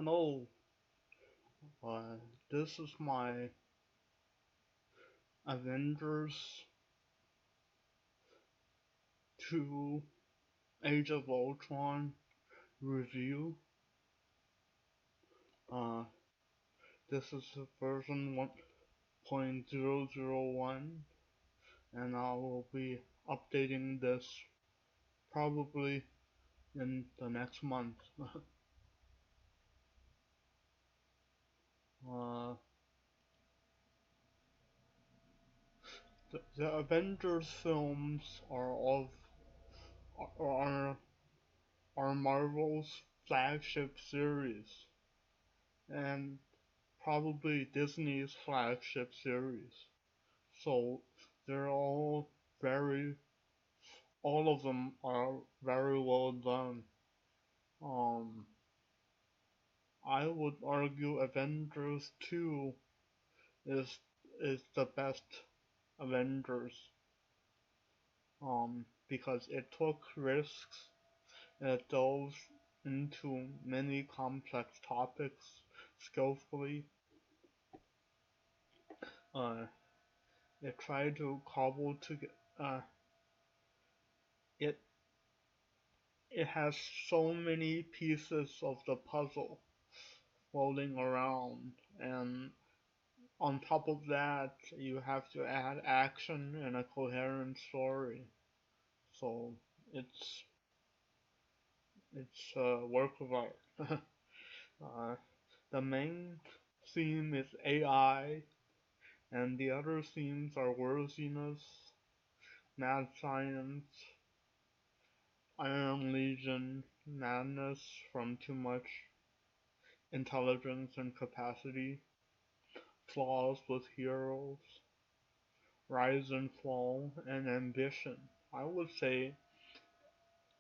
Hello, uh, this is my Avengers 2 Age of Ultron review. Uh, this is version 1.001, and I will be updating this probably in the next month. uh, the Avengers films are are Marvel's flagship series, and probably Disney's flagship series. So they're very, all of them are very well done. Um, I would argue Avengers 2 is is the best Avengers. Because it took risks, it dove into many complex topics skillfully. Uh, it tried to cobble together. It it has so many pieces of the puzzle floating around, and on top of that, you have to add action and a coherent story. So it's it's a work of art. uh, the main theme is AI, and the other themes are worthiness, mad science, Iron Legion, madness from too much intelligence and capacity, flaws with heroes, rise and fall, and ambition. I would say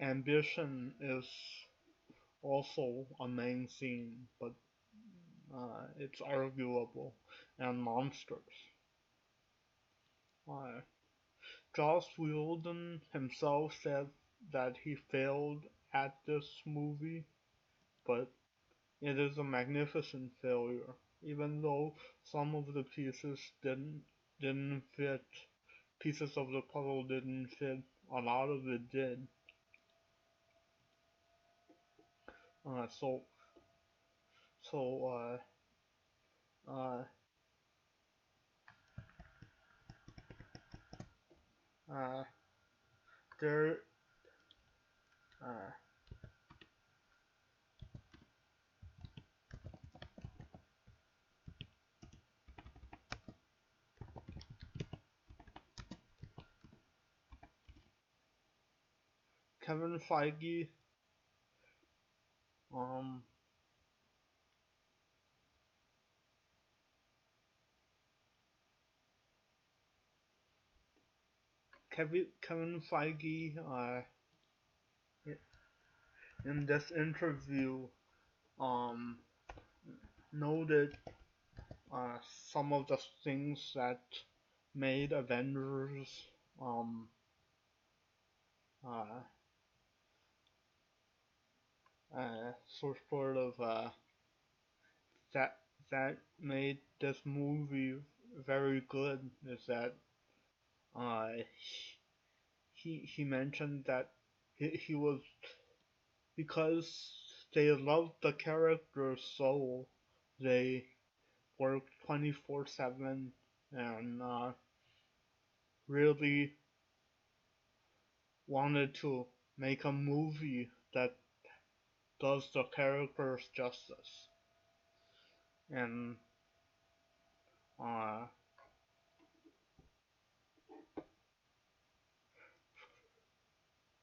ambition is also a main theme, but it's arguable, and monsters. Uh, Joss Wheldon himself said that he failed at this movie, but it is a magnificent failure, even though some of the pieces didn't fit. Pieces of the puzzle didn't fit. A lot of it did. Uh, so so uh, uh, there uh, Kevin Feige um Kevin Feige in this interview um noted uh, some of the things that made Avengers um uh, sort of that that made this movie very good is that uh, he mentioned that he was, because they loved the characters so they worked 24/7 and really wanted to make a movie that does the characters justice. And uh,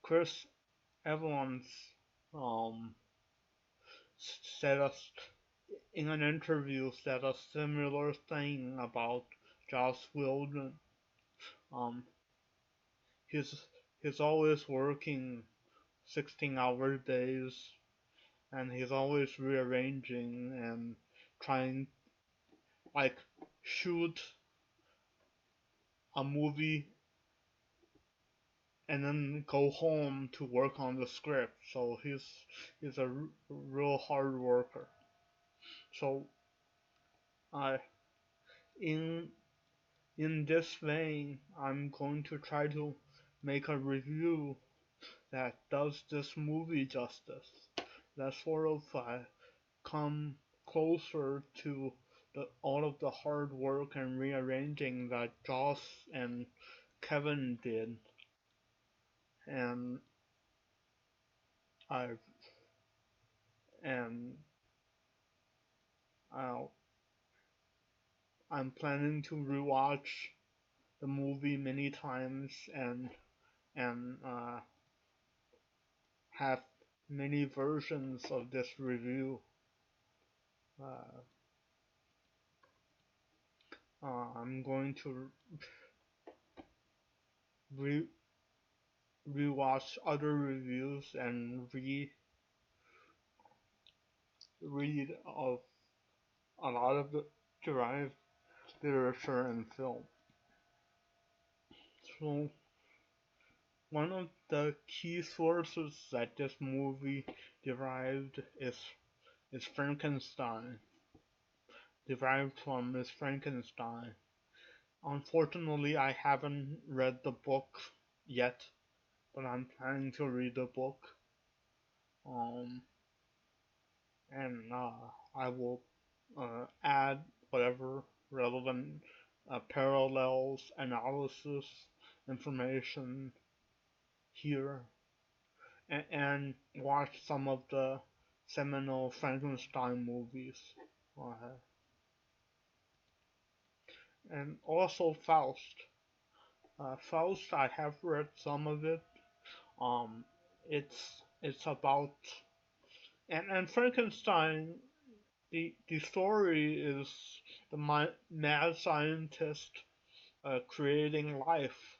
Chris Evans um, said us in an interview said a similar thing about Joss Whedon. Um, he's he's always working 16-hour days, and he's always rearranging and trying, like, shoot a movie and then go home to work on the script. So he's a real hard worker. So I in in this vein, I'm going to try to make a review that does this movie justice. That sort of come closer to all of the hard work and rearranging that Joss and Kevin did, and I and I'll, I'm planning to rewatch the movie many times and have many versions of this review. Uh, I'm going to re- rewatch other reviews and read of a lot of the derived literature and film. So one of the key sources that this movie derived is Frankenstein. Derived from is Frankenstein. Unfortunately, I haven't read the book yet, but I'm planning to read the book. Um, and I will add whatever relevant parallels, analysis, information here, and watch some of the seminal Frankenstein movies. Uh, and also Faust. Faust, I have read some of it. Um, it's about and Frankenstein. The story is the mad scientist creating life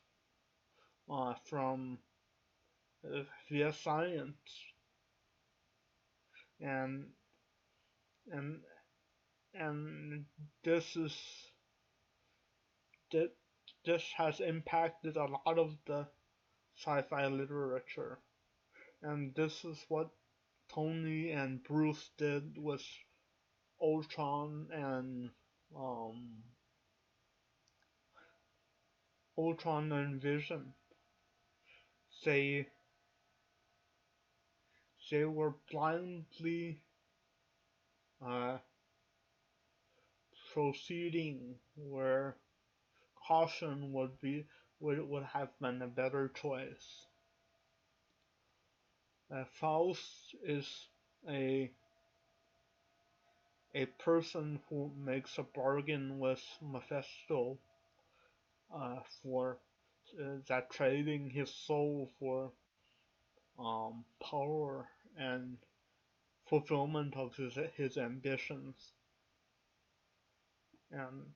from via science, and and and this is that this has impacted a lot of the sci-fi literature, and this is what Tony and Bruce did with Ultron and um, Ultron and Vision. They they were blindly uh, proceeding where caution would have been a better choice. Faust is a a person who makes a bargain with Mephisto for that trading his soul for power and fulfillment of his ambitions. And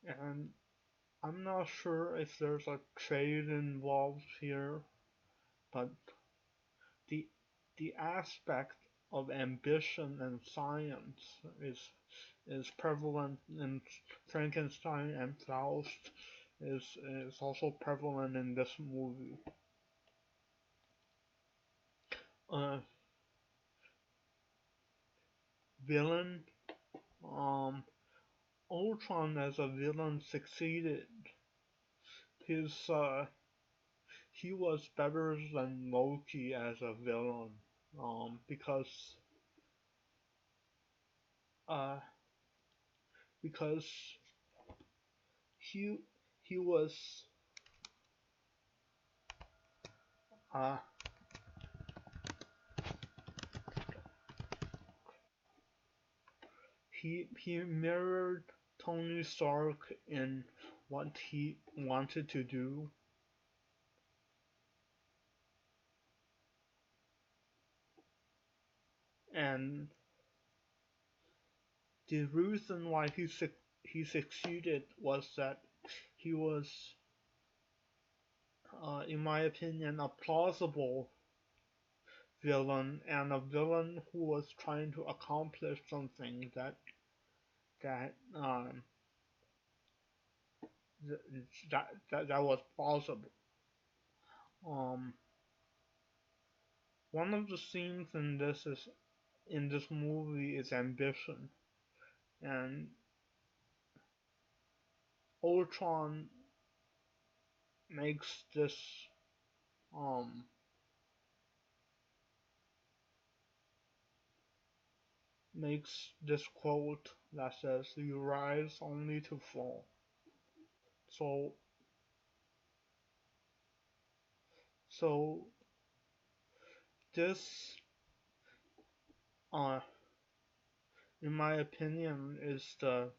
and I'm not sure if there's a trade involved here, but the the aspect of ambition and science is prevalent in Frankenstein, and Faust is also prevalent in this movie. Uh, Villain, um, Ultron as a villain succeeded. His he was better than Loki as a villain, because uh because he he was uh he mirrored Tony Stark in what he wanted to do, and the reason why he succeeded was that he was, in my opinion, a plausible villain and a villain who was trying to accomplish something that that was plausible. Um, one of the scenes in this in this movie is ambition, and Ultron makes this um makes this quote that says, "You rise only to fall." So so this uh in my opinion is the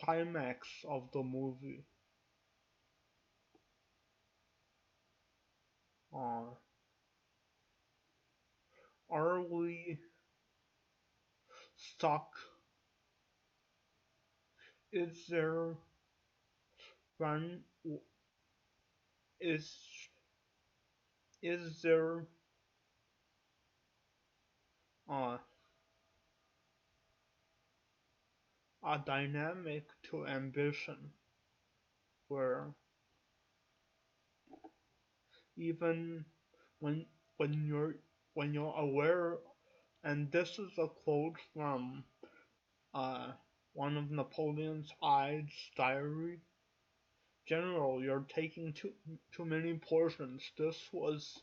climax of the movie. Uh, are we stuck? Is there one? Is is there uh, a dynamic to ambition where even when when you're when you're aware, and this is a quote from uh, one of Napoleon's Ides diary. General, you're taking too many portions. This was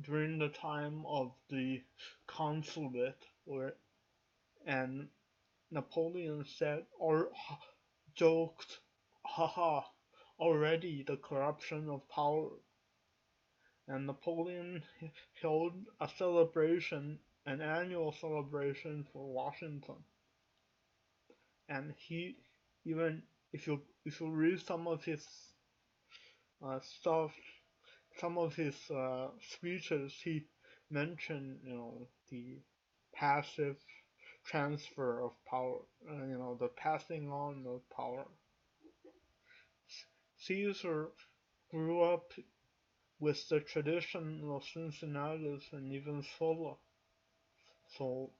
during the time of the consulate, where and Napoleon said or joked, haha, already the corruption of power. And Napoleon held a celebration, an annual celebration for Washington. And he even if you read some of his stuff, some of his speeches, he mentioned the passive transfer of power, the passing on of power. Caesar grew up with the tradition of Cincinnatus and even Sulla. So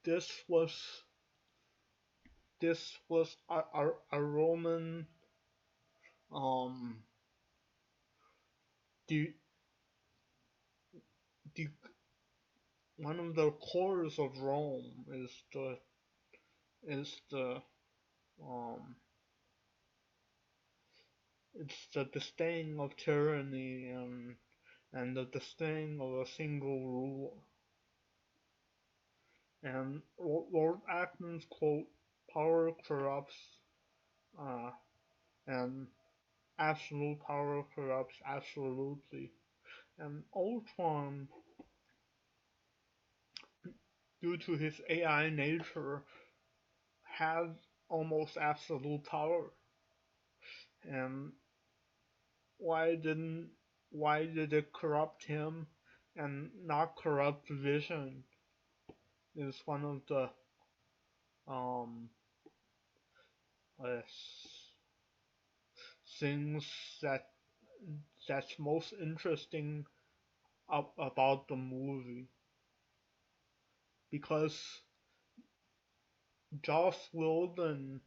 this was this was a Roman um the the one of the cores of Rome is the um it's the disdain of tyranny and the disdain of a single ruler. And Lord Acton's quote, "Power corrupts, uh, and absolute power corrupts absolutely." And Ultron, due to his AI nature, has almost absolute power. And why didn't why did it corrupt him and not corrupt Vision is one of the um uh, things that that's most interesting about the movie, because Joss Wheldon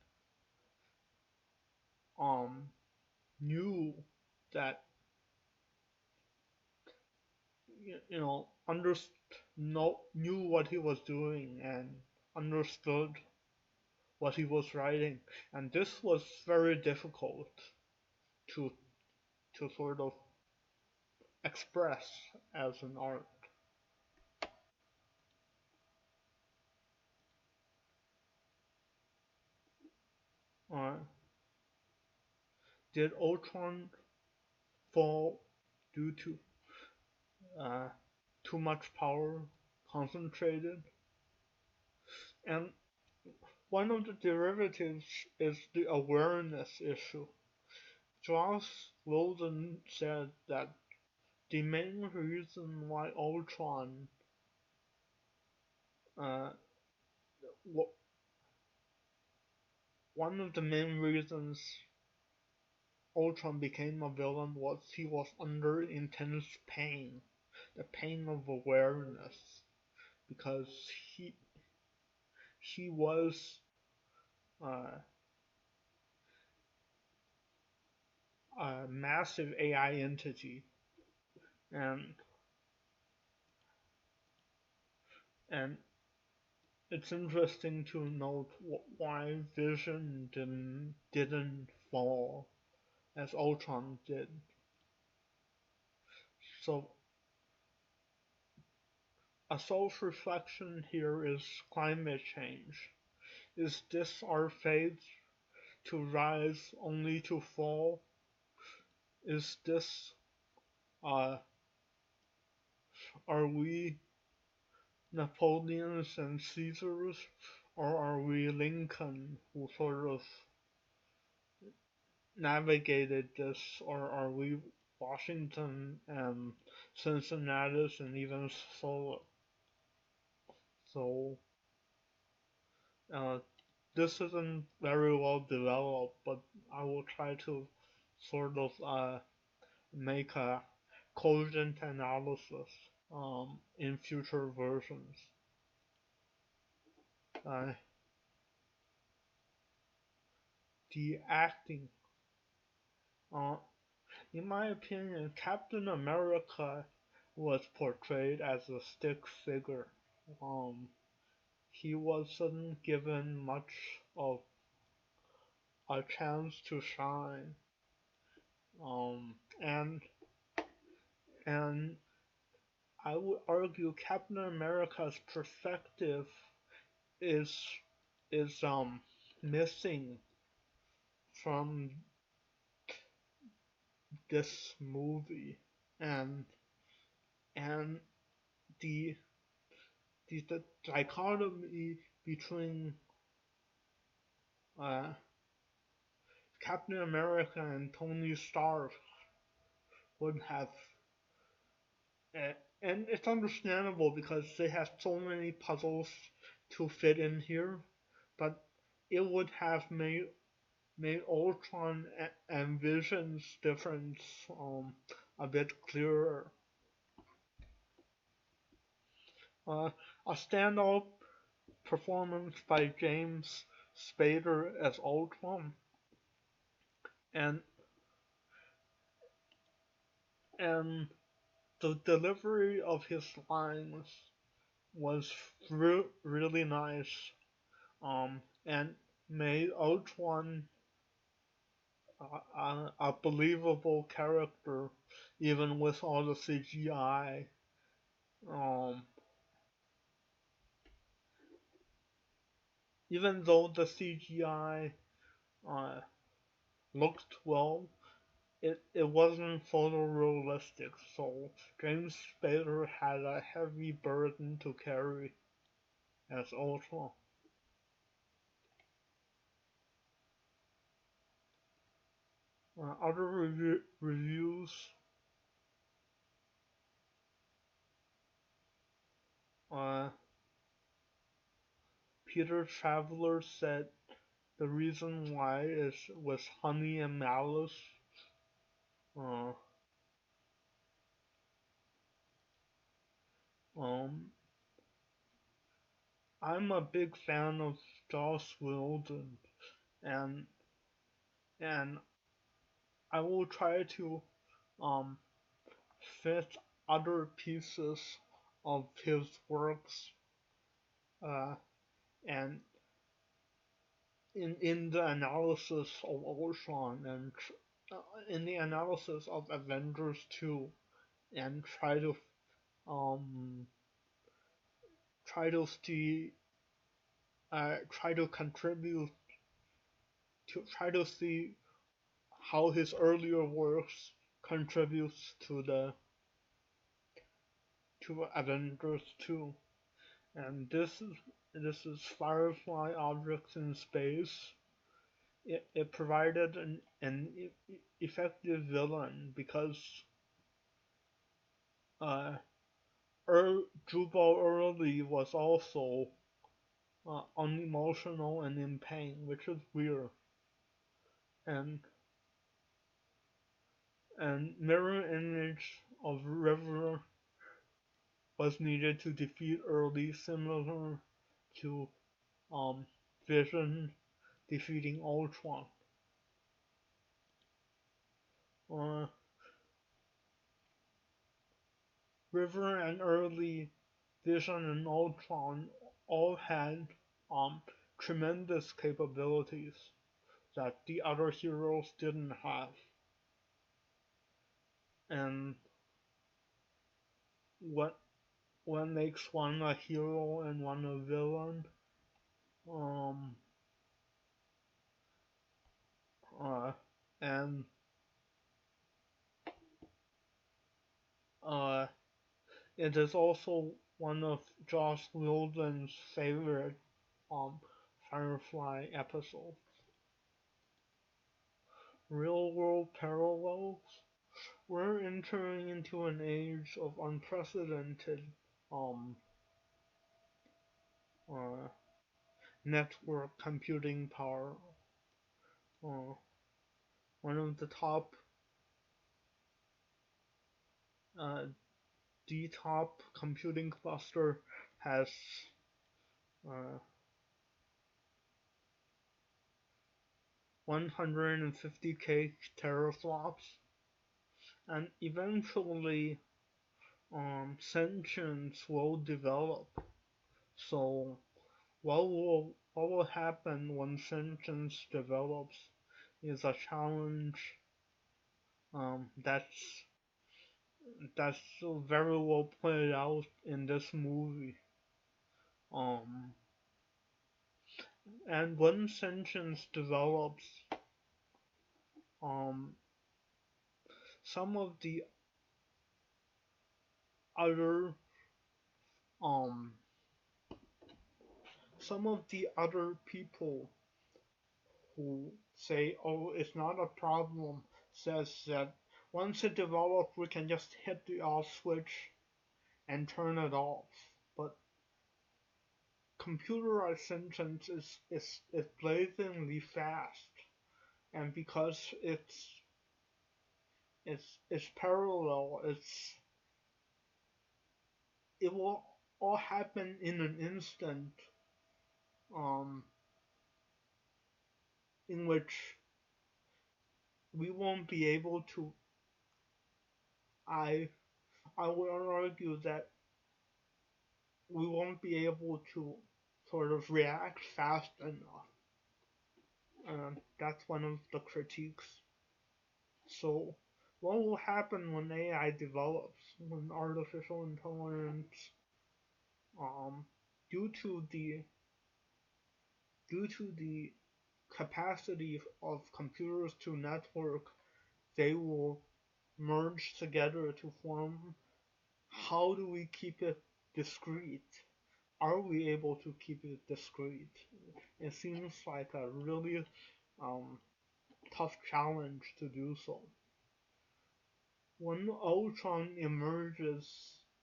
um knew that under no knew what he was doing and understood what he was writing, and this was very difficult to sort of express as an art. Uh, did Ultron fall due to uh, too much power concentrated? And one of the derivatives is the awareness issue. Joss Whedon said that the main reason why uh, one of the main reasons Ultron became a villain was he was under intense pain, the pain of awareness, because he he was uh, a massive AI entity, and and it's interesting to note why Vision didn't fall as Ultron did. So a self-reflection here is climate change. Is this our fate to rise only to fall? Is this uh are we Napoleons and Caesars, or are we Lincoln who sort of navigated this, or are we Washington and Cincinnati and even Solo? So uh, this isn't very well developed, but I will try to sort of make a cogent analysis in future versions. Uh, the acting, uh, in my opinion, Captain America was portrayed as a stick figure. Um, he wasn't given much of a chance to shine. Um, and and I would argue Captain America's perspective is is missing from this movie, and and the the dichotomy between uh, Captain America and Tony Stark would have, uh, and it's understandable because they have so many puzzles to fit in here, but it would have made Ultron and Vision's difference a bit clearer. Uh, a standout performance by James Spader as Ultron, and and the delivery of his lines was really nice, and made Ultron a believable character, even with all the CGI. Um, Even though the CGI uh, looked well, it wasn't photorealistic, so James Spader had a heavy burden to carry as Ultron. Other reviews, uh, Peter Traveler said the reason why is was Honey and Malice. Uh, um, I'm a big fan of Joss Wheldon, and and I will try to um fit other pieces of his works uh, and in the analysis of Ultron and in the analysis of Avengers 2 and um try to see try to contribute to try to see how his earlier works contributes to Avengers 2. And this is Firefly Objects in Space. It provided an effective villain because uh, Jubal Early was also unemotional and in pain, which is weird. And mirror image of River was needed to defeat Early, similar to um, Vision defeating Ultron. Uh, River and early Vision and Ultron all had um, tremendous capabilities that the other heroes didn't have. And what makes one a hero and one a villain? Um, uh, and uh, it is also one of Joss Wheldon's favorite um, Firefly episodes. Real world parallels. We're entering into an age of unprecedented um, uh, network computing power. Uh, one of the top, uh, the top computing cluster has uh, 150k teraflops, and eventually sentience will develop. So what will happen when sentience develops is a challenge that's very well played out in this movie. Um, and when sentience develops, um, some of the other um, some of the other people who say, "Oh, it's not a problem," says that once it develops, we can just hit the off switch and turn it off. But computerized sentience is blazingly fast, and because it's parallel, it will all happen in an instant, um, in which we won't be able to. I I would argue that we won't be able to sort of react fast enough. That's one of the critiques. So, what will happen when AI develops, when artificial intelligence, um, due to the due to the capacity of computers to network, they will merge together to form. How do we keep it discrete? Are we able to keep it discrete? It seems like a really um, tough challenge to do so. When Ultron emerges,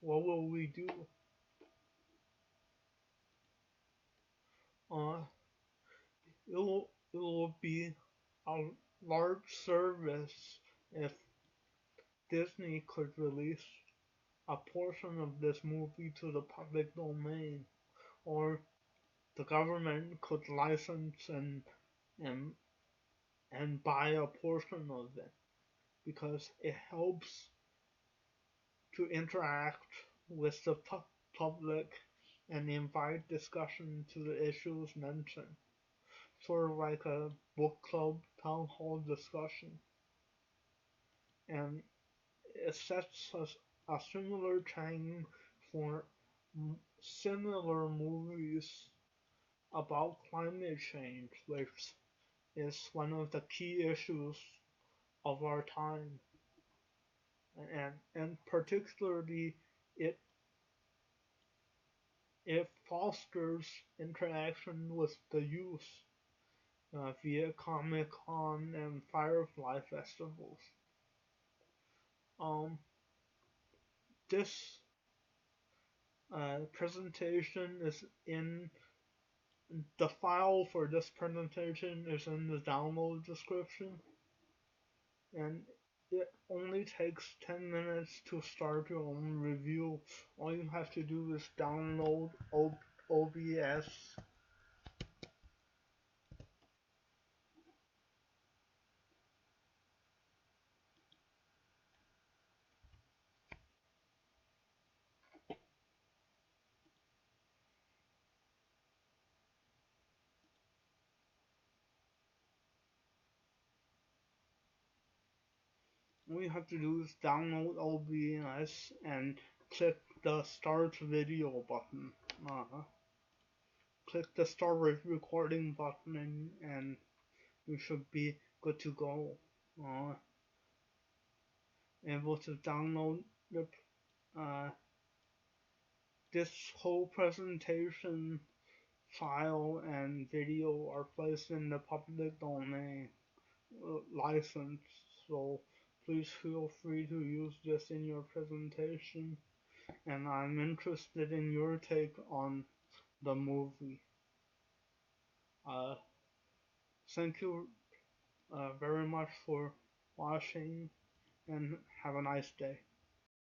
what will we do? Uh, it will be a large service if Disney could release a portion of this movie to the public domain, or the government could license and and buy a portion of it because it helps to interact with the public and invite discussion to the issues mentioned, sort of like a book club town hall discussion. And it sets a similar tone for similar movies about climate change, which is one of the key issues of our time, and particularly it it fosters interaction with the youth via Comic Con and Firefly festivals. Um, this presentation is in the file for this presentation is in the download description, and it only takes 10 minutes to start your own review. All you have to do is download OBS. All you have to do is download OBS and click the start video button. Uh, Click the start recording button and you should be good to go. Uh, Able to download the uh, this whole presentation file and video are placed in the public domain license, so please feel free to use this in your presentation. And I'm interested in your take on the movie. Uh, Thank you very much for watching, and have a nice day.